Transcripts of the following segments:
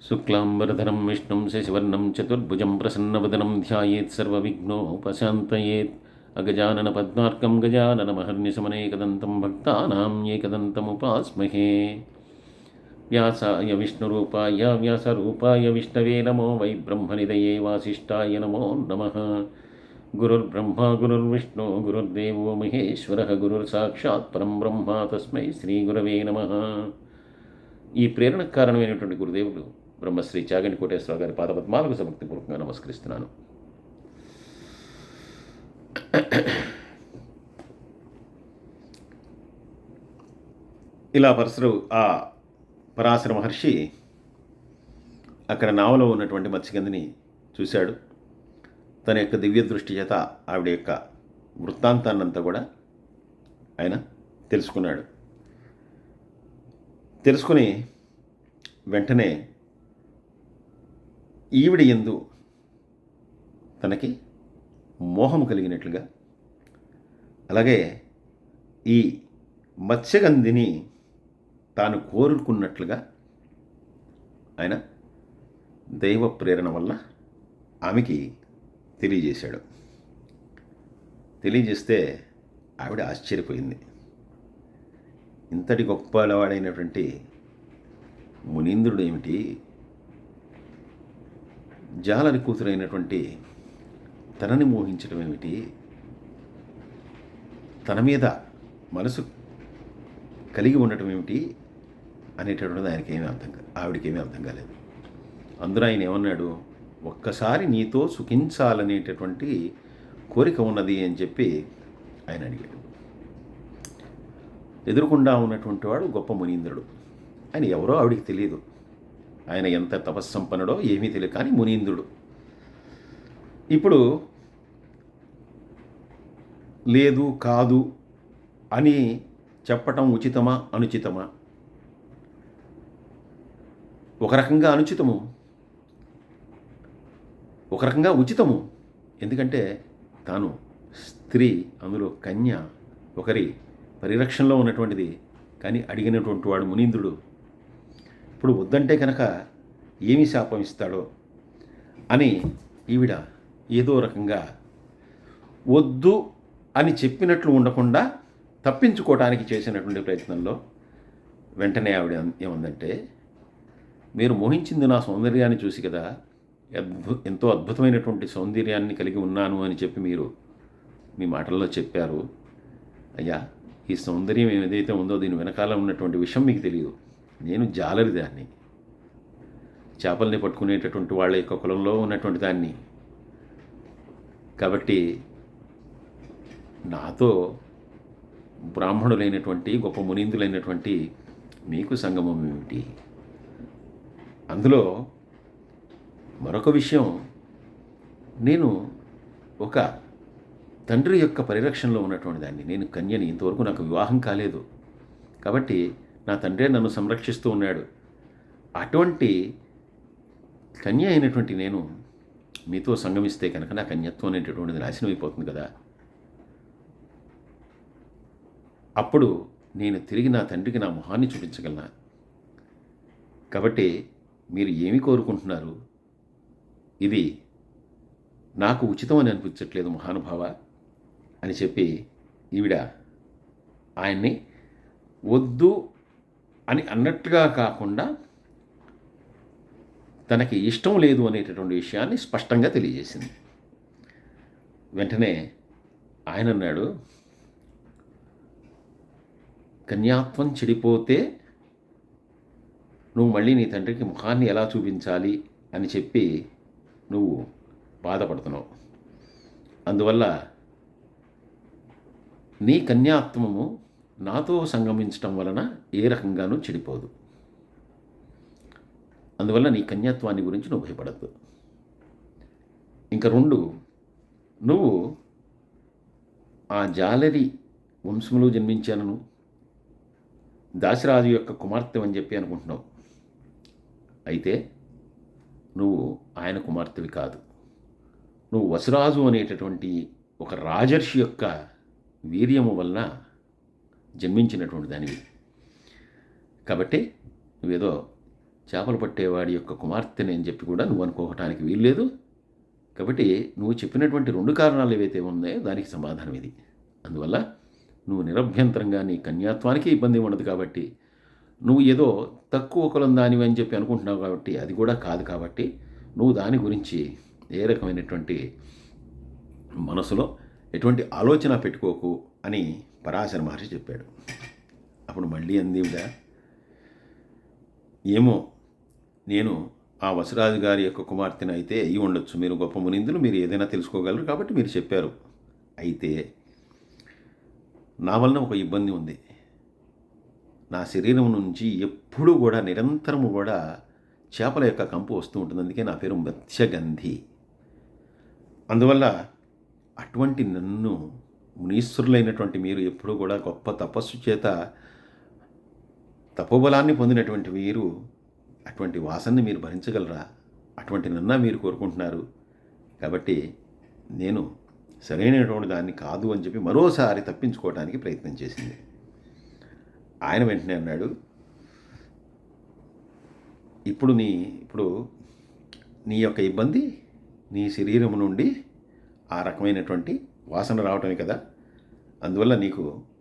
శుక్లాంబరధరం విష్ణుం శశివర్ణం చతుర్భుజం ప్రసన్నవదనం ధ్యాయేత్ సర్వవిఘ్నోపశాంతయేత్ అగజానన పద్మార్కం గజాననమహర్నిశమనేకదంతం భక్తానాం ఏకదంతముపాస్మహే. వ్యాసాయ విష్ణురూపాయ వ్యాసరూపాయ విష్ణవే నమో వై బ్రహ్మనిదయే వాసిష్ఠాయ నమో నమః. గురుర్బ్రహ్మా గురుర్విష్ణు గురుర్దేవో మహేశ్వరః గురుర్సాక్షాత్ పరం బ్రహ్మ తస్మై శ్రీగురవే నమః. ఈ ప్రేరణకు కారణమైనటువంటి గురుదేవులు బ్రహ్మశ్రీ చాగంటి కోటేశ్వరరావు గారి పాదపద్మాలకు సమక్తిపూర్వకంగా నమస్కరిస్తున్నాను. ఇలా ఆ పరాశర మహర్షి అక్కడ నావలో ఉన్నటువంటి మత్స్యగంధిని చూశాడు. తన యొక్క దివ్య దృష్టి చేత ఆవిడ యొక్క వృత్తాంతాన్నంతా కూడా ఆయన తెలుసుకున్నాడు. తెలుసుకుని వెంటనే ఈవిడ యందు తనకి మోహం కలిగినట్లుగా, అలాగే ఈ మత్స్యగంధిని తాను కోరుకున్నట్లుగా ఆయన దైవ ప్రేరణ వల్ల ఆమెకి తెలియజేశాడు. తెలియజేస్తే ఆవిడ ఆశ్చర్యపోయింది. ఇంతటి గొప్పవాడైనటువంటి మునీంద్రుడు ఏమిటి, జాలరి కూతురైనటువంటి తనని మోహించడం ఏమిటి, తన మీద మనసు కలిగి ఉండటం ఏమిటి అనేటటువంటిది ఆవిడకేమీ అర్థం కాలేదు. అందులో ఆయన ఏమన్నాడు, ఒక్కసారి నీతో సుఖించాలనేటటువంటి కోరిక ఉన్నది అని చెప్పి ఆయన అడిగాడు. ఎదురుకుండా ఉన్నటువంటి వాడు గొప్ప మునీంద్రుడు. ఆయన ఎవరో ఆవిడికి తెలియదు, ఆయన ఎంత తపస్సంపన్నుడో ఏమీ తెలియదు, కానీ మునీంద్రుడు. ఇప్పుడు లేదు కాదు అని చెప్పటం ఉచితమా అనుచితమా? ఒక రకంగా అనుచితము, ఒక రకంగా ఉచితము. ఎందుకంటే తాను స్త్రీ, అందులో కన్య, ఒకరి పరిరక్షణలో ఉన్నటువంటిది. కానీ అడిగినటువంటి వాడు మునీంద్రుడు. ఇప్పుడు వద్దంటే కనుక ఏమి శాపం ఇస్తాడో అని ఈవిడ ఏదో రకంగా వద్దు అని చెప్పినట్లు ఉండకుండా తప్పించుకోవడానికి చేసినటువంటి ప్రయత్నంలో వెంటనే ఆవిడ ఏమందంటే, మీరు మోహించింది నా సౌందర్యాన్ని చూసి కదా, ఎంతో అద్భుతమైనటువంటి సౌందర్యాన్ని కలిగి ఉన్నాను అని చెప్పి మీరు మీ మాటల్లో చెప్పారు. అయ్యా, ఈ సౌందర్యం ఏదైతే ఉందో దీని వెనకాల ఉన్నటువంటి విషయం మీకు తెలియదు. నేను జాలరి దాన్ని, చేపల్ని పట్టుకునేటటువంటి వాళ్ళ యొక్క కులంలో ఉన్నటువంటి దాన్ని. కాబట్టి నాతో బ్రాహ్మణులైనటువంటి గొప్ప మునీందులైనటువంటి మీకు సంగమం ఏమిటి? అందులో మరొక విషయం, నేను ఒక తండ్రి యొక్క పరిరక్షణలో ఉన్నటువంటి దాన్ని, నేను కన్యని, ఇంతవరకు నాకు వివాహం కాలేదు. కాబట్టి నా తండ్రే నన్ను సంరక్షిస్తూ ఉన్నాడు. అటువంటి కన్య అయినటువంటి నేను మీతో సంగమిస్తే కనుక నా కన్యత్వం అనేటటువంటిది నాశనం అయిపోతుంది కదా. అప్పుడు నేను తిరిగి నా తండ్రికి నా మొహాన్ని చూపించగలనా? కాబట్టి మీరు ఏమి కోరుకుంటున్నారు? ఇది నాకు ఉచితం అని అనిపించట్లేదు మహానుభావ అని చెప్పి ఈవిడ ఆయన్ని వద్దు అని అన్నట్టుగా కాకుండా తనకి ఇష్టం లేదు అనేటటువంటి విషయాన్ని స్పష్టంగా తెలియజేసింది. వెంటనే ఆయన అన్నాడు, కన్యాత్వం చెడిపోతే నువ్వు మళ్ళీ నీ తండ్రికి ముఖాన్ని ఎలా చూపించాలి అని చెప్పి నువ్వు బాధపడుతున్నావు. అందువల్ల నీ కన్యాత్వము నాతో సంగమించటం వలన ఏ రకంగానూ చెడిపోదు. అందువల్ల నీ కన్యాత్వాన్ని గురించి నువ్వు భయపడద్దు. ఇంకా 2, నువ్వు ఆ జాలరి వంశంలో జన్మించాను, దాశరాజు యొక్క కుమార్తె అని చెప్పి అనుకుంటున్నావు. అయితే నువ్వు ఆయన కుమార్తెవి కాదు. నువ్వు వసురాజు అనేటటువంటి ఒక రాజర్షి యొక్క వీర్యము వలన జన్మించినటువంటి దానివి. కాబట్టి నువ్వేదో చేపలు పట్టేవాడి యొక్క కుమార్తెని అని చెప్పి కూడా నువ్వు అనుకోవటానికి వీల్లేదు. కాబట్టి నువ్వు చెప్పినటువంటి 2 కారణాలు ఏవైతే ఉన్నాయో దానికి సమాధానం ఇది. అందువల్ల నువ్వు నిరభ్యంతరంగా నీ కన్యాత్వానికి ఇబ్బంది ఉండదు కాబట్టి, నువ్వు ఏదో తక్కువ కులం దానివి అని చెప్పి అనుకుంటున్నావు కాబట్టి అది కూడా కాదు కాబట్టి, నువ్వు దాని గురించి ఏ రకమైనటువంటి మనసులో ఎటువంటి ఆలోచన పెట్టుకోకు అని పరాశర మహర్షి చెప్పాడు. అప్పుడు మళ్ళీ అందివిడ, ఏమో నేను ఆ వసురాజు గారి యొక్క కుమార్తెను అయితే అయ్యి ఉండొచ్చు, మీరు గొప్ప మునిందులు, మీరు ఏదైనా తెలుసుకోగలరు కాబట్టి మీరు చెప్పారు. అయితే నా వలన ఒక ఇబ్బంది ఉంది. నా శరీరం నుంచి ఎప్పుడూ కూడా నిరంతరము కూడా చేపల యొక్క కంపు వస్తూ ఉంటుంది. అందుకే నా పేరు మత్స్యగంధి. అందువల్ల అటువంటి నన్ను మునీశ్వరులైనటువంటి మీరు ఎప్పుడూ కూడా గొప్ప తపస్సు చేత తపోబలాన్ని పొందినటువంటి వీరు అటువంటి వాసనని మీరు భరించగలరా? అటువంటి నన్న మీరు కోరుకుంటున్నారు. కాబట్టి నేను సరైనటువంటి దాన్ని కాదు అని చెప్పి మరోసారి తప్పించుకోవడానికి ప్రయత్నం చేసింది. ఆయన వెంటనే అన్నాడు, ఇప్పుడు నీ యొక్క ఇబ్బంది నీ శరీరం నుండి ఆ రకమైనటువంటి వాసన రావటమే కదా. అందువల్ల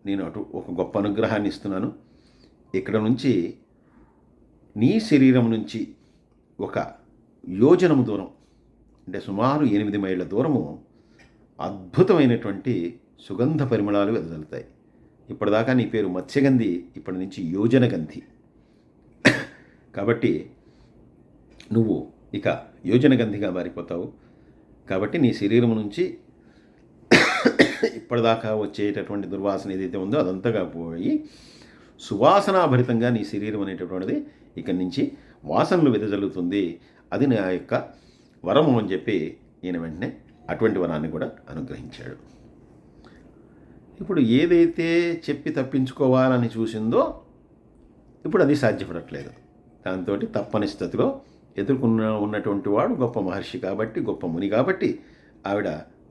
నేను ఒక గొప్ప అనుగ్రహాన్ని ఇస్తున్నాను. ఇక్కడ నుంచి నీ శరీరం నుంచి 1 యోజనము దూరం, అంటే సుమారు 8 మైళ్ళ దూరము అద్భుతమైనటువంటి సుగంధ పరిమళాలు వెదజల్లుతాయి. ఇప్పటిదాకా నీ పేరు మత్స్యగంధి, ఇప్పటి నుంచి యోజనగంధి. కాబట్టి నువ్వు ఇక యోజనగంధిగా మారిపోతావు. కాబట్టి నీ శరీరం నుంచి ఇప్పటిదాకా వచ్చేటటువంటి దుర్వాసన ఏదైతే ఉందో అదంతగా పోయి సువాసనాభరితంగా నీ శరీరం అనేటటువంటిది ఇక్కడి నుంచి వాసనలు వెదజల్లుతుంది. అది నా యొక్క వరము అని చెప్పి ఈయన వెంటనే అటువంటి వరాన్ని కూడా అనుగ్రహించాడు. ఇప్పుడు ఏదైతే చెప్పి తప్పించుకోవాలని చూసిందో ఇప్పుడు అది సాధ్యపడట్లేదు. దాంతో తప్పని స్థితిలో ఉన్నటువంటి వాడు గొప్ప మహర్షి కాబట్టి, గొప్ప ముని కాబట్టి ఆవిడ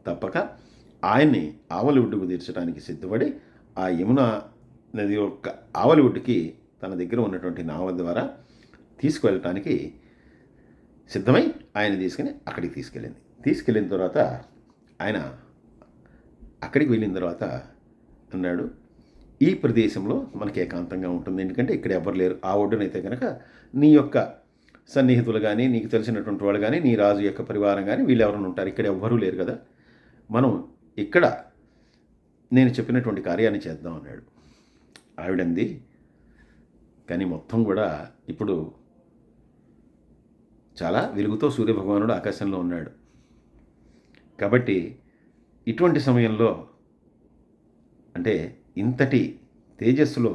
తప్పక ఆయన్ని ఆవలి ఒడ్డుకు తీర్చడానికి సిద్ధపడి ఆ యమునా నది యొక్క ఆవలి ఒడ్డుకి తన దగ్గర ఉన్నటువంటి నావ ద్వారా తీసుకువెళ్ళటానికి సిద్ధమై ఆయన తీసుకుని అక్కడికి తీసుకెళ్ళిన తర్వాత ఆయన అక్కడికి వెళ్ళిన తర్వాత అన్నాడు, ఈ ప్రదేశంలో మనకి ఏకాంతంగా ఉంటుంది. ఎందుకంటే ఇక్కడ ఎవరు లేరు. ఆ ఒడ్డునైతే కనుక నీ యొక్క సన్నిహితులు కానీ, నీకు తెలిసినటువంటి వాళ్ళు కానీ, నీ రాజు యొక్క పరివారం కానీ వీళ్ళెవరైనా ఉంటారు. ఇక్కడ ఎవ్వరూ లేరు కదా. మనం ఇక్కడ నేను చెప్పినటువంటి కార్యాన్ని చేద్దాం అన్నాడు. ఆవిడంది, కానీ మొత్తం కూడా ఇప్పుడు చాలా వెలుగుతో సూర్యభగవానుడు ఆకాశంలో ఉన్నాడు. కాబట్టి ఇటువంటి సమయంలో, అంటే ఇంతటి తేజస్సులో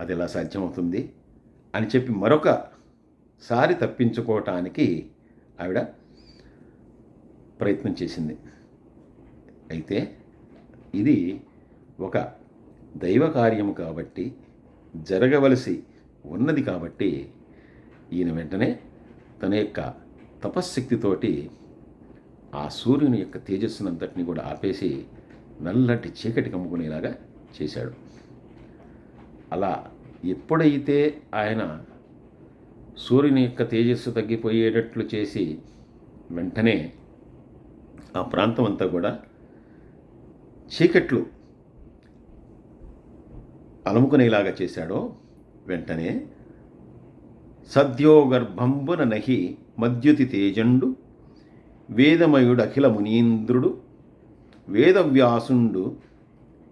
అది ఎలా సాధ్యమవుతుంది అని చెప్పి మరొకసారి తప్పించుకోవటానికి ఆవిడ ప్రయత్నం చేసింది. అయితే ఇది ఒక దైవ కార్యము కాబట్టి, జరగవలసి ఉన్నది కాబట్టి ఈయన వెంటనే తన యొక్క తపశ్శక్తితోటి ఆ సూర్యుని యొక్క తేజస్సునంతటిని కూడా ఆపేసి నల్లటి చీకటి కమ్ముకునేలాగా చేశాడు. అలా ఎప్పుడైతే ఆయన సూర్యుని యొక్క తేజస్సు తగ్గిపోయేటట్లు చేసి వెంటనే ఆ ప్రాంతం అంతా కూడా చీకట్లు అలముకునేలాగా చేశాడో, వెంటనే సద్యోగర్భంబున నహి మద్యుతి తేజండు వేదమయుడు అఖిల మునీంద్రుడు వేదవ్యాసుండు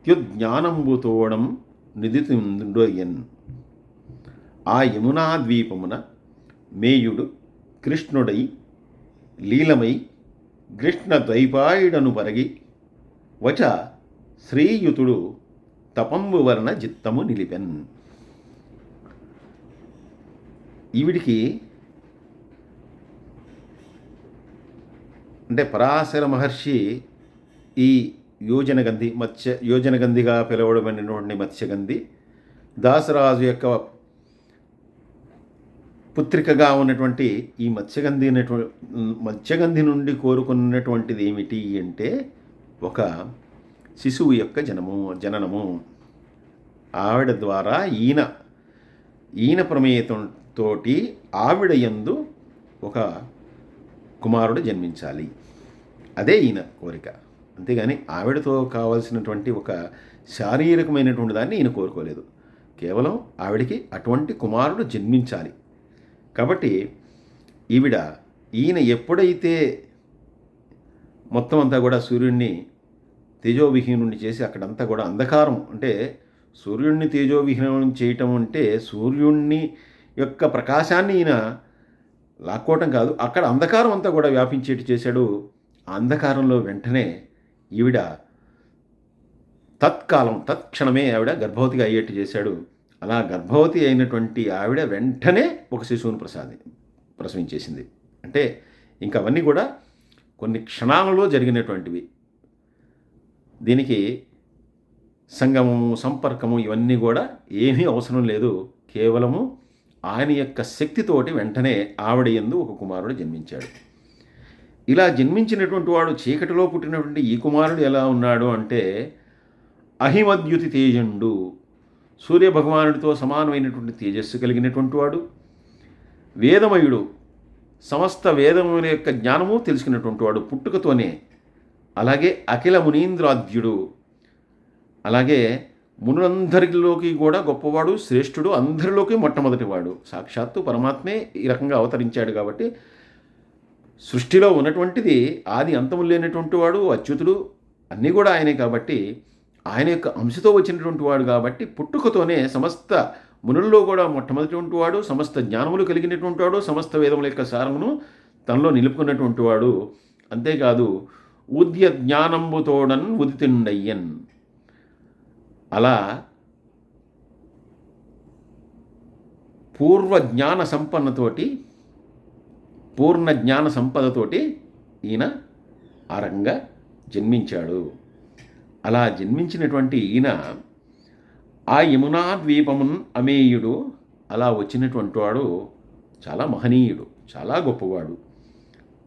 త్యుజ్ఞానంబుతోడం నిధితుండయన్. ఆ యమునా ద్వీపమున మేయుడు కృష్ణుడై లీలమై కృష్ణ ద్వైపాయుడను పరగి వచ శ్రీయుతుడు తపంబు వలన చిత్తము నిలిపెన్. ఈవిడికి అంటే పరాశర మహర్షి ఈ యోజనగంధిగా పిలవడమైనటువంటి మత్స్యగంధి దాసరాజు యొక్క పుత్రికగా ఉన్నటువంటి ఈ మత్స్యగంధి నుండి కోరుకున్నటువంటిది ఏమిటి అంటే ఒక శిశువు యొక్క జననము. ఆవిడ ద్వారా ఈయన తోటి ఆవిడ యందు ఒక కుమారుడు జన్మించాలి. అదే ఈయన కోరిక. అంతేగాని ఆవిడతో కావాల్సినటువంటి ఒక శారీరకమైనటువంటి దాన్ని ఈయన కోరుకోలేదు. కేవలం ఆవిడికి అటువంటి కుమారుడు జన్మించాలి. కాబట్టి ఈయన ఎప్పుడైతే మొత్తం అంతా కూడా సూర్యుడిని తేజోవిహీనుడిని చేసి అక్కడంతా కూడా అంధకారం, అంటే సూర్యుడిని తేజోవిహీనం చేయటం అంటే సూర్యుడిని యొక్క ప్రకాశాన్ని ఈయన లాక్కోవటం కాదు, అక్కడ అంధకారం అంతా కూడా వ్యాపించేటి చేశాడు. ఆ అంధకారంలో వెంటనే ఈవిడ తత్క్షణమే ఆవిడ గర్భవతిగా అయ్యేట్టు చేశాడు. అలా గర్భవతి అయినటువంటి ఆవిడ వెంటనే ఒక శిశువును ప్రసవించేసింది. అంటే ఇంకా అవన్నీ కూడా కొన్ని క్షణాలలో జరిగినటువంటివి. దీనికి సంగమము, సంపర్కము ఇవన్నీ కూడా ఏమీ అవసరం లేదు. కేవలము ఆయన యొక్క శక్తితోటి వెంటనే ఆవిడ యందు ఒక కుమారుడు జన్మించాడు. ఇలా జన్మించినటువంటి వాడు చీకటిలో పుట్టినటువంటి ఈ కుమారుడు ఎలా ఉన్నాడు అంటే అహిమద్యుతి తేజండు, సూర్యభగవానుడితో సమానమైనటువంటి తేజస్సు కలిగినటువంటి వాడు, వేదమయుడు, సమస్త వేదముల యొక్క జ్ఞానము తెలుసుకున్నటువంటి వాడు పుట్టుకతోనే. అలాగే అఖిల మునీంద్రాద్యుడు, అలాగే మునులందరిలోకి కూడా గొప్పవాడు, శ్రేష్ఠుడు, అందరిలోకి మొట్టమొదటివాడు. సాక్షాత్తు పరమాత్మే ఈ రకంగా అవతరించాడు. కాబట్టి సృష్టిలో ఉన్నటువంటిది ఆది అంతము లేనటువంటి వాడు, అచ్యుతుడు, అన్నీ కూడా ఆయనే. కాబట్టి ఆయన యొక్క అంశతో వచ్చినటువంటి వాడు కాబట్టి పుట్టుకతోనే సమస్త మునుల్లో కూడా మొట్టమొదటి వాడు, సమస్త జ్ఞానములు కలిగినటువంటి వాడు, సమస్త వేదముల యొక్క సారమును తనలో నిలుపుకున్నటువంటి వాడు. అంతేకాదు ఉద్య జ్ఞానంబుతోడన్ ఉదితిండయ్యన్, అలా పూర్ణ జ్ఞాన సంపదతోటి ఈయన ఆ రకంగా జన్మించాడు. అలా జన్మించినటువంటి ఈయన ఆ యమునా ద్వీపమున్ అమేయుడు, అలా వచ్చినటువంటి వాడు చాలా మహనీయుడు, చాలా గొప్పవాడు.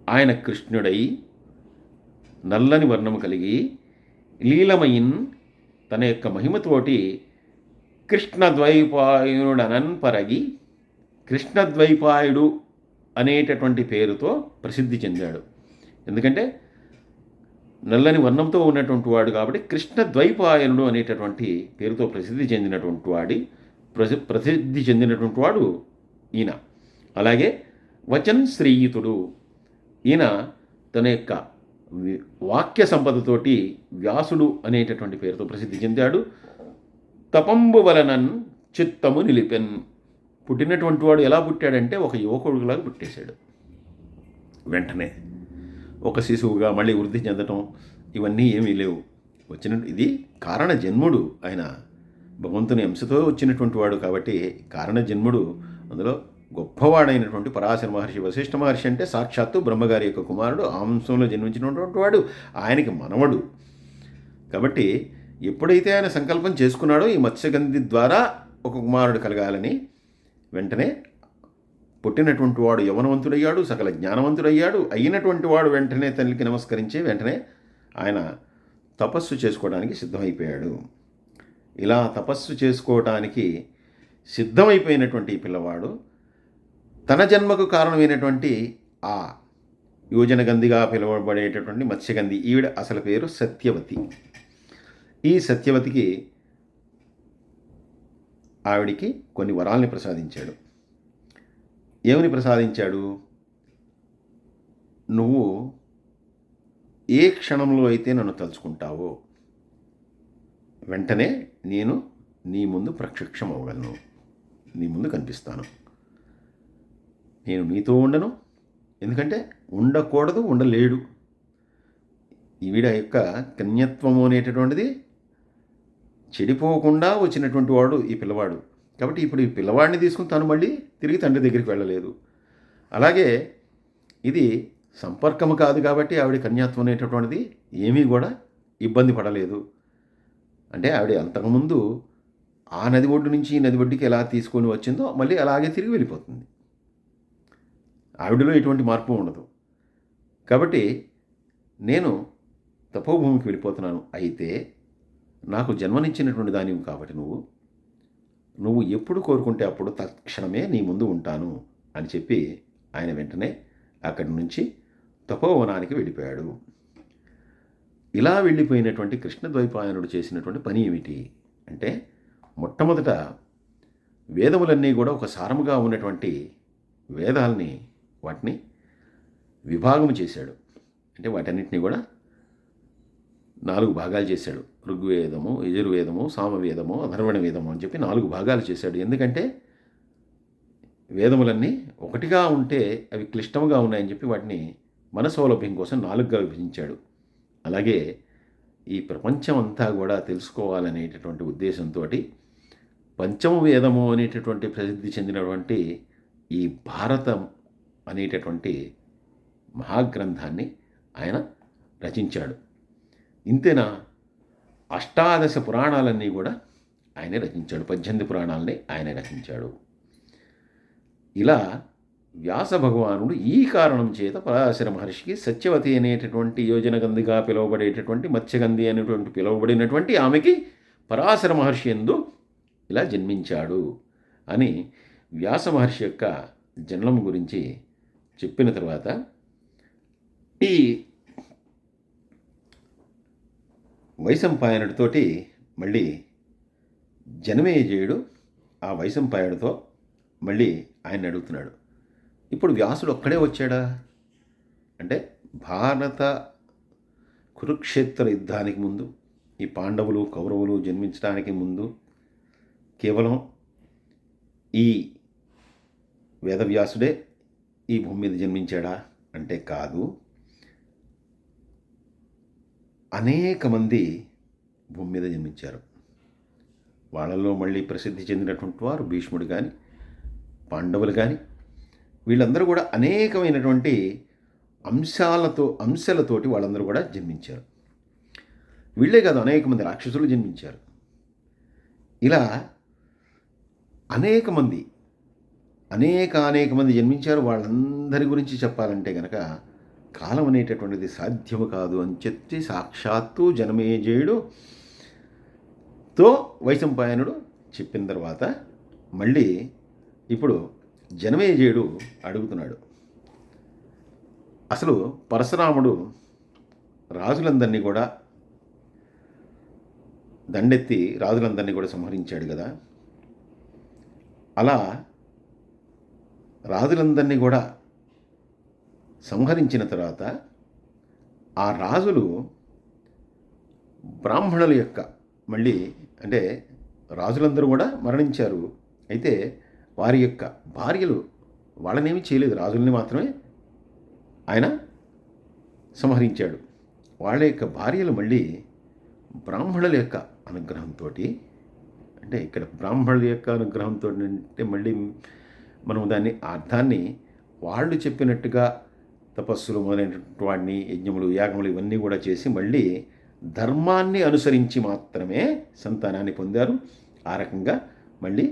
ఆయన కృష్ణుడై నల్లని వర్ణము కలిగి లీలమయిన్ తన యొక్క మహిమతోటి కృష్ణద్వైపాయుడనన్ పరగి, కృష్ణద్వైపాయుడు అనేటటువంటి పేరుతో ప్రసిద్ధి చెందాడు. ఎందుకంటే నల్లని వర్ణంతో ఉన్నటువంటి వాడు కాబట్టి కృష్ణద్వైపాయనుడు అనేటటువంటి పేరుతో ప్రసిద్ధి చెందినటువంటి వాడు ఈయన. అలాగే వచన్ శ్రీయుతుడు, ఈయన తన యొక్క వాక్య సంపదతోటి వ్యాసుడు అనేటటువంటి పేరుతో ప్రసిద్ధి చెందాడు. తపంబు వలనన్ చిత్తము నిలిపెన్, పుట్టినటువంటి వాడు ఎలా పుట్టాడంటే ఒక యువకుడులాగా పుట్టేశాడు. వెంటనే ఒక శిశువుగా మళ్ళీ వృద్ధి చెందటం ఇవన్నీ ఏమీ లేవు. ఇది కారణ జన్ముడు. ఆయన భగవంతుని అంశతో వచ్చినటువంటి వాడు కాబట్టి కారణ జన్ముడు. అందులో గొప్పవాడైనటువంటి పరాశర మహర్షి, వశిష్ఠ మహర్షి అంటే సాక్షాత్తు బ్రహ్మగారి యొక్క కుమారుడు, ఆ వంశంలో జన్మించినటువంటి వాడు, ఆయనకి మనవడు. కాబట్టి ఎప్పుడైతే ఆయన సంకల్పం చేసుకున్నాడో ఈ మత్స్యగంధి ద్వారా ఒక కుమారుడు కలగాలని, వెంటనే పుట్టినటువంటి వాడు యవనవంతుడయ్యాడు, సకల జ్ఞానవంతుడయ్యాడు. అయినటువంటి వాడు వెంటనే తల్లికి నమస్కరించి వెంటనే ఆయన తపస్సు చేసుకోవడానికి సిద్ధమైపోయాడు. ఇలా తపస్సు చేసుకోవటానికి సిద్ధమైపోయినటువంటి ఈ పిల్లవాడు తన జన్మకు కారణమైనటువంటి ఆ యోజనగంధిగా పిలువబడేటటువంటి మత్స్యగంధి, ఈవిడ అసలు పేరు సత్యవతి. ఈ సత్యవతికి ఆవిడికి కొన్ని వరాల్ని ప్రసాదించాడు. ఏమని ప్రసాదించాడు? నువ్వు ఏ క్షణంలో అయితే నన్ను తలుచుకుంటావో వెంటనే నేను నీ ముందు ప్రత్యక్షం అవ్వగలను, నీ ముందు కనిపిస్తాను. నేను నీతో ఉండను, ఎందుకంటే ఉండకూడదు, ఉండలేడు. ఈవిడ యొక్క కన్యత్వము అనేటటువంటిది చెడిపోకుండా వచ్చినటువంటి వాడు ఈ పిల్లవాడు. కాబట్టి ఇప్పుడు ఈ పిల్లవాడిని తీసుకుని తను మళ్ళీ తిరిగి తండ్రి దగ్గరికి వెళ్ళలేదు. అలాగే ఇది సంపర్కము కాదు కాబట్టి ఆవిడ కన్యాత్వం అనేటటువంటిది ఏమీ కూడా ఇబ్బంది పడలేదు. అంటే ఆవిడ అంతకుముందు ఆ నది ఒడ్డు నుంచి ఈ నది ఒడ్డుకి ఎలా తీసుకొని వచ్చిందో మళ్ళీ అలాగే తిరిగి వెళ్ళిపోతుంది. ఆవిడలో ఎటువంటి మార్పు ఉండదు. కాబట్టి నేను తపోభూమికి వెళ్ళిపోతున్నాను. అయితే నాకు జన్మనిచ్చినటువంటి దానివి కాబట్టి నువ్వు నువ్వు ఎప్పుడు కోరుకుంటే అప్పుడు తక్షణమే నీ ముందు ఉంటాను అని చెప్పి ఆయన వెంటనే అక్కడి నుంచి తపోవనానికి వెళ్ళిపోయాడు. ఇలా వెళ్ళిపోయినటువంటి కృష్ణద్వైపాయనుడు చేసినటువంటి పని ఏమిటి అంటే, మొట్టమొదట వేదములన్నీ కూడా ఒక సారముగా ఉన్నటువంటి వేదాల్ని వాటిని విభాగము చేశాడు. అంటే వాటన్నిటిని కూడా 4 భాగాలు చేశాడు. ఋగ్వేదము, యజుర్వేదము, సామవేదము, అథర్వణ వేదము అని చెప్పి 4 భాగాలు చేశాడు. ఎందుకంటే వేదములన్నీ ఒకటిగా ఉంటే అవి క్లిష్టంగా ఉన్నాయని చెప్పి వాటిని మన సౌలభ్యం కోసం 4గా విభజించాడు. అలాగే ఈ ప్రపంచం అంతా కూడా తెలుసుకోవాలనేటటువంటి ఉద్దేశంతో పంచమ వేదము అనేటటువంటి ప్రసిద్ధి చెందినటువంటి ఈ భారతం అనేటటువంటి మహాగ్రంథాన్ని ఆయన రచించాడు. ఇంతేనా, అష్టాదశ పురాణాలన్నీ కూడా ఆయనే రచించాడు. 18 పురాణాలని ఆయన రచించాడు. ఇలా వ్యాస భగవానుడు ఈ కారణం చేత పరాశర మహర్షికి సత్యవతి అనేటటువంటి యోజనగంధిగా పిలువబడేటటువంటి మత్స్యగంధి అనేటువంటి పిలువబడినటువంటి ఆమెకి పరాశర మహర్షి యందు ఇలా జన్మించాడు అని వ్యాస మహర్షి యొక్క జన్మం గురించి చెప్పిన తర్వాత ఈ వైశంపాయనుడితోటి మళ్ళీ జనమేజయుడు ఆ వైశంపాయనుడితో మళ్ళీ ఆయన అడుగుతున్నాడు, ఇప్పుడు వ్యాసుడు ఒక్కడే వచ్చాడా అంటే, భారత కురుక్షేత్ర యుద్ధానికి ముందు ఈ పాండవులు కౌరవులు జన్మించడానికి ముందు కేవలం ఈ వేదవ్యాసుడే ఈ భూమి మీద జన్మించాడా అంటే కాదు, అనేక మంది భూమి మీద జన్మించారు. వాళ్ళలో మళ్ళీ ప్రసిద్ధి చెందినటువంటి వారు భీష్ముడు కానీ పాండవులు కానీ వీళ్ళందరూ కూడా అనేకమైనటువంటి అంశాలతోటి వాళ్ళందరూ కూడా జన్మించారు. వీళ్ళే కాదు, అనేక మంది రాక్షసులు జన్మించారు. ఇలా అనేక మంది జన్మించారు. వాళ్ళందరి గురించి చెప్పాలంటే కనుక కాలం అనేటటువంటిది సాధ్యము కాదు అని చెప్పి సాక్షాత్తు జనమేజయుడుతో వైశంపాయనుడు చెప్పిన తర్వాత మళ్ళీ ఇప్పుడు జనమేజయుడు అడుగుతున్నాడు, అసలు పరశురాముడు రాజులందరినీ కూడా దండెత్తి రాజులందరినీ కూడా సంహరించాడు కదా, అలా రాజులందరినీ కూడా సంహరించిన తర్వాత ఆ రాజులు బ్రాహ్మణుల యొక్క మళ్ళీ అంటే రాజులందరూ కూడా మరణించారు. అయితే వారి యొక్క భార్యలు వాళ్ళనేమీ చేయలేదు, రాజుల్ని మాత్రమే ఆయన సంహరించాడు. వాళ్ళ యొక్క భార్యలు మళ్ళీ బ్రాహ్మణుల యొక్క అనుగ్రహంతో, అంటే ఇక్కడ బ్రాహ్మణుల యొక్క అనుగ్రహంతో అంటే మళ్ళీ మనం దాన్ని అర్థాన్ని వాళ్ళు చెప్పినట్టుగా తపస్సులు మొదలైనటువంటి వాడిని యజ్ఞములు యాగములు ఇవన్నీ కూడా చేసి మళ్ళీ ధర్మాన్ని అనుసరించి మాత్రమే సంతానాన్ని పొందారు. ఆ రకంగా మళ్ళీ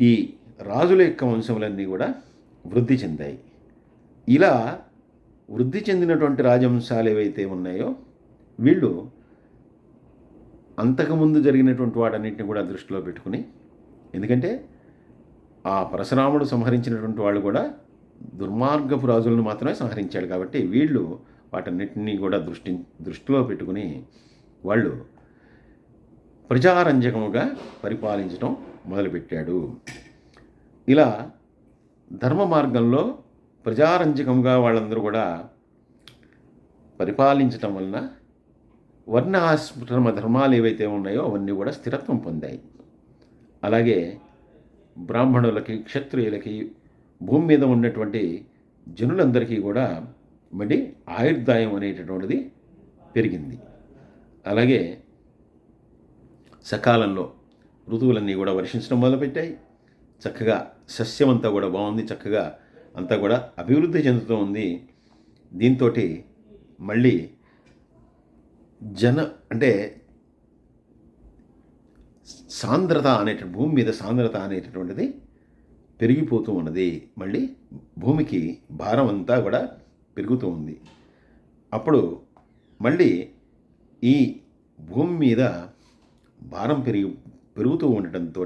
ఈ రాజుల యొక్క వంశములన్నీ కూడా వృద్ధి చెందాయి. ఇలా వృద్ధి చెందినటువంటి రాజవంశాలు ఏవైతే ఉన్నాయో వీళ్ళు అంతకుముందు జరిగినటువంటి వాటన్నింటిని కూడా దృష్టిలో పెట్టుకుని, ఎందుకంటే ఆ పరశురాముడు సంహరించినటువంటి వాళ్ళు కూడా దుర్మార్గపు రాజులను మాత్రమే సంహరించాడు కాబట్టి వీళ్ళు వాటన్నిటినీ కూడా దృష్టిలో పెట్టుకుని వాళ్ళు ప్రజారంజకముగా పరిపాలించడం మొదలుపెట్టాడు. ఇలా ధర్మ మార్గంలో ప్రజారంజకంగా వాళ్ళందరూ కూడా పరిపాలించటం వలన వర్ణాశ్రమ ధర్మాలు ఏవైతే ఉన్నాయో అవన్నీ కూడా స్థిరత్వం పొందాయి. అలాగే బ్రాహ్మణులకి క్షత్రియులకి భూమి మీద ఉన్నటువంటి జనులందరికీ కూడా మళ్ళీ ఆయుర్దాయం అనేటటువంటిది పెరిగింది. అలాగే సకాలంలో ఋతువులన్నీ కూడా వర్షించడం మొదలుపెట్టాయి. చక్కగా సస్యం అంతా కూడా బాగుంది, చక్కగా అంతా కూడా అభివృద్ధి చెందుతూ ఉంది. దీంతో మళ్ళీ అంటే సాంద్రత భూమి మీద సాంద్రత అనేటటువంటిది పెరిగిపోతూ ఉన్నది. మళ్ళీ భూమికి భారం అంతా కూడా పెరుగుతూ ఉంది. అప్పుడు మళ్ళీ ఈ భూమి మీద భారం పెరుగుతూ ఉండటంతో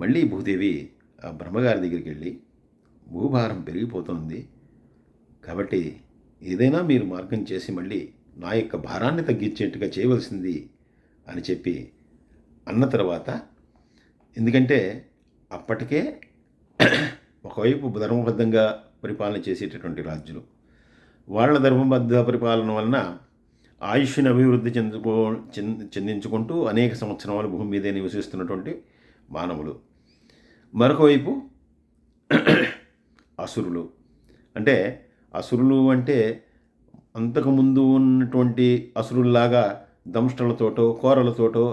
మళ్ళీ భూదేవి ఆ బ్రహ్మగారి దగ్గరికి వెళ్ళి, భూభారం పెరిగిపోతుంది కాబట్టి ఏదైనా మీరు మార్గం చేసి మళ్ళీ నా యొక్క భారాన్ని తగ్గించేట్టుగా చేయవలసింది అని చెప్పి అన్న తర్వాత, ఎందుకంటే అప్పటికే ఒకవైపు ధర్మబద్ధంగా పరిపాలన చేసేటటువంటి రాజులు, వాళ్ళ ధర్మబద్ధ పరిపాలన వలన ఆయుష్ని అభివృద్ధి చెందించుకుంటూ అనేక సంవత్సరాలు భూమి మీదే నివసిస్తున్నటువంటి మానవులు, మరొకవైపు అసురులు. అంటే అసురులు అంటే అంతకుముందు ఉన్నటువంటి అసురుల్లాగా దంష్టలతోటో కోరలతోటో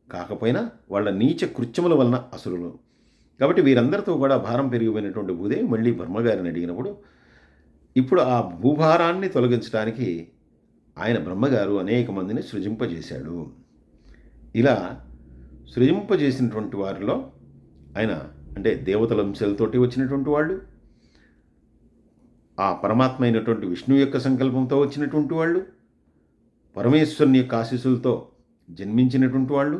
కాకపోయినా వాళ్ళ నీచ కృత్యముల వలన అసురులు. కాబట్టి వీరందరితో కూడా భారం పెరిగిపోయినటువంటి భూదేవి మళ్ళీ బ్రహ్మగారిని అడిగినప్పుడు, ఇప్పుడు ఆ భూభారాన్ని తొలగించడానికి ఆయన బ్రహ్మగారు అనేక మందిని సృజింపజేశాడు. ఇలా సృజింపజేసినటువంటి వారిలో ఆయన అంటే దేవతల అంశాలతోటి వచ్చినటువంటి వాళ్ళు, ఆ పరమాత్మ అయినటువంటి విష్ణువు యొక్క సంకల్పంతో వచ్చినటువంటి వాళ్ళు, పరమేశ్వరుని యొక్క ఆశీస్సులతో జన్మించినటువంటి వాళ్ళు,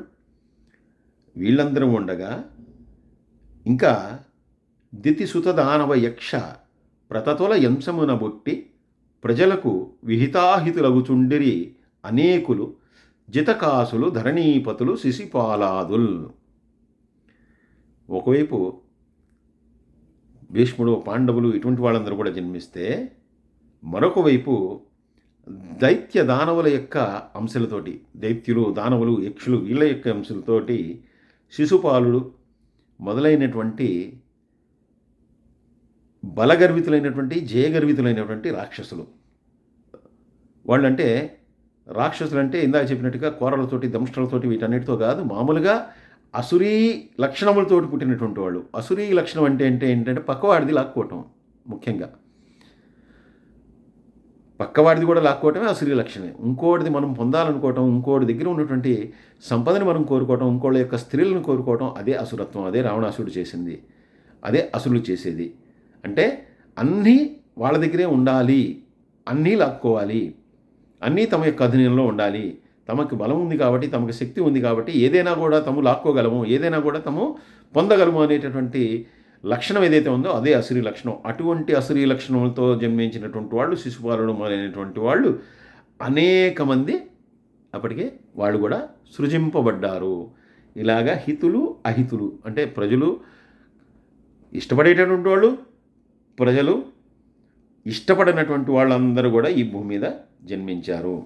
వీళ్ళందరూ ఉండగా ఇంకా దితిసుత దానవ యక్ష ప్రతతుల యంసమున బొట్టి ప్రజలకు విహితాహితులగుచుండిరి అనేకులు జితకాసులు ధరణీపతులు శిశిపాలాదుల్. ఒకవైపు భీష్ముడు, పాండవులు ఇటువంటి వాళ్ళందరూ కూడా జన్మిస్తే, మరొక వైపు దైత్య దానవుల యొక్క అంశాలతోటి, దైత్యులు దానవులు యక్షులు వీళ్ళ యొక్క అంశాలతోటి శిశుపాలుడు మొదలైనటువంటి బలగర్వితులైనటువంటి జయగర్వితులైనటువంటి రాక్షసులు. వాళ్ళంటే రాక్షసులంటే ఇందాక చెప్పినట్టుగా కోరలతోటి దంష్టలతోటి వీటన్నిటితో కాదు, మామూలుగా అసురీ లక్షణములతోటి పుట్టినటువంటి వాళ్ళు. అసురీ లక్షణం అంటే ఏంటంటే పక్కవాడిది లాక్కోవటం. ముఖ్యంగా పక్కవాడిది కూడా లాక్కోవటమే అసురీ లక్షణమే. ఇంకోటిది మనం పొందాలనుకోవటం, ఇంకోటి దగ్గర ఉన్నటువంటి సంపదని మనం కోరుకోవటం, ఇంకోళ్ళ యొక్క స్త్రీలను కోరుకోవటం, అదే అసురత్వం. అదే రావణాసురుడు చేసింది, అదే అసురులు చేసేది. అంటే అన్నీ వాళ్ళ దగ్గరే ఉండాలి, అన్నీ లాక్కోవాలి, అన్నీ తమ యొక్క అధీనంలో ఉండాలి. తమకు బలం ఉంది కాబట్టి, తమకు శక్తి ఉంది కాబట్టి ఏదైనా కూడా తాము లాక్కోగలము, ఏదైనా కూడా తాము పొందగలము అనేటటువంటి లక్షణం ఏదైతే ఉందో అదే అసురీ లక్షణం. అటువంటి అసురీ లక్షణంతో జన్మించినటువంటి వాళ్ళు, శిశుపాలుడు మొదలైనటువంటి వాళ్ళు అనేక మంది అప్పటికే వాళ్ళు కూడా సృజింపబడ్డారు. ఇలాగా హితులు అహితులు అంటే ప్రజలు ఇష్టపడేటటువంటి వాళ్ళు, ప్రజలు ఇష్టపడినటువంటి వాళ్ళందరూ కూడా ఈ భూమి మీద జన్మించారు.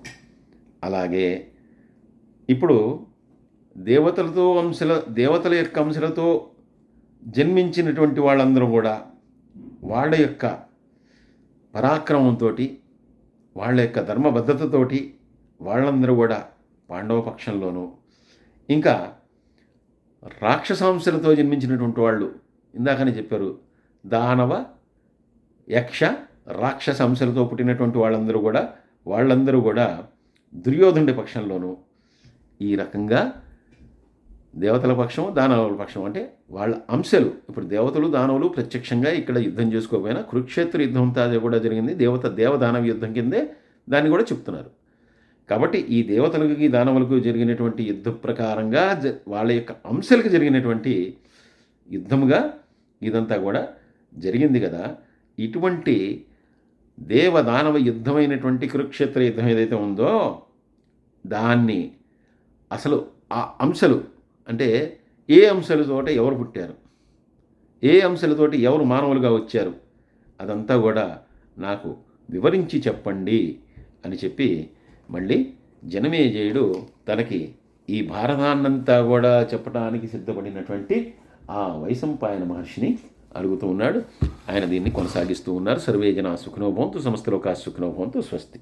అలాగే ఇప్పుడు దేవతల యొక్క అంశాలతో జన్మించినటువంటి వాళ్ళందరూ కూడా వాళ్ళ యొక్క పరాక్రమంతో, వాళ్ళ యొక్క ధర్మబద్ధతతోటి వాళ్ళందరూ కూడా పాండవ పక్షంలోనూ, ఇంకా రాక్షసాంశాలతో జన్మించినటువంటి వాళ్ళు ఇందాకనే చెప్పారు, దానవ యక్ష రాక్షస అంశాలతో పుట్టినటువంటి వాళ్ళందరూ కూడా దుర్యోధనుడి పక్షంలోనూ, ఈ రకంగా దేవతల పక్షం దానవుల పక్షం అంటే వాళ్ళ అంశాలు. ఇప్పుడు దేవతలు దానవులు ప్రత్యక్షంగా ఇక్కడ యుద్ధం చేసుకోకపోయినా కురుక్షేత్ర యుద్ధం అంతా కూడా జరిగింది దేవదానవ యుద్ధం కిందే దాన్ని కూడా చెప్తున్నారు. కాబట్టి ఈ దేవతలకి దానవులకు జరిగినటువంటి యుద్ధ ప్రకారంగా వాళ్ళ యొక్క అంశాలకు జరిగినటువంటి యుద్ధముగా ఇదంతా కూడా జరిగింది కదా. ఇటువంటి దేవదానవ యుద్ధమైనటువంటి కురుక్షేత్ర యుద్ధం ఏదైతే ఉందో దాన్ని అసలు ఆ అంశాలు అంటే ఏ అంశాలతోటి ఎవరు పుట్టారు, ఏ అంశాలతోటి ఎవరు మానవులుగా వచ్చారు, అదంతా కూడా నాకు వివరించి చెప్పండి అని చెప్పి మళ్ళీ జనమేజయుడు తనకి ఈ భారతాన్నంతా కూడా చెప్పడానికి సిద్ధపడినటువంటి ఆ వైశంపాయన మహర్షిని అడుగుతూ ఉన్నాడు. ఆయన దీన్ని కొనసాగిస్తూ ఉన్నారు. సర్వే జనా సుఖినో భవంతు, సమస్త లోకా సుఖినో భవంతు. స్వస్తి.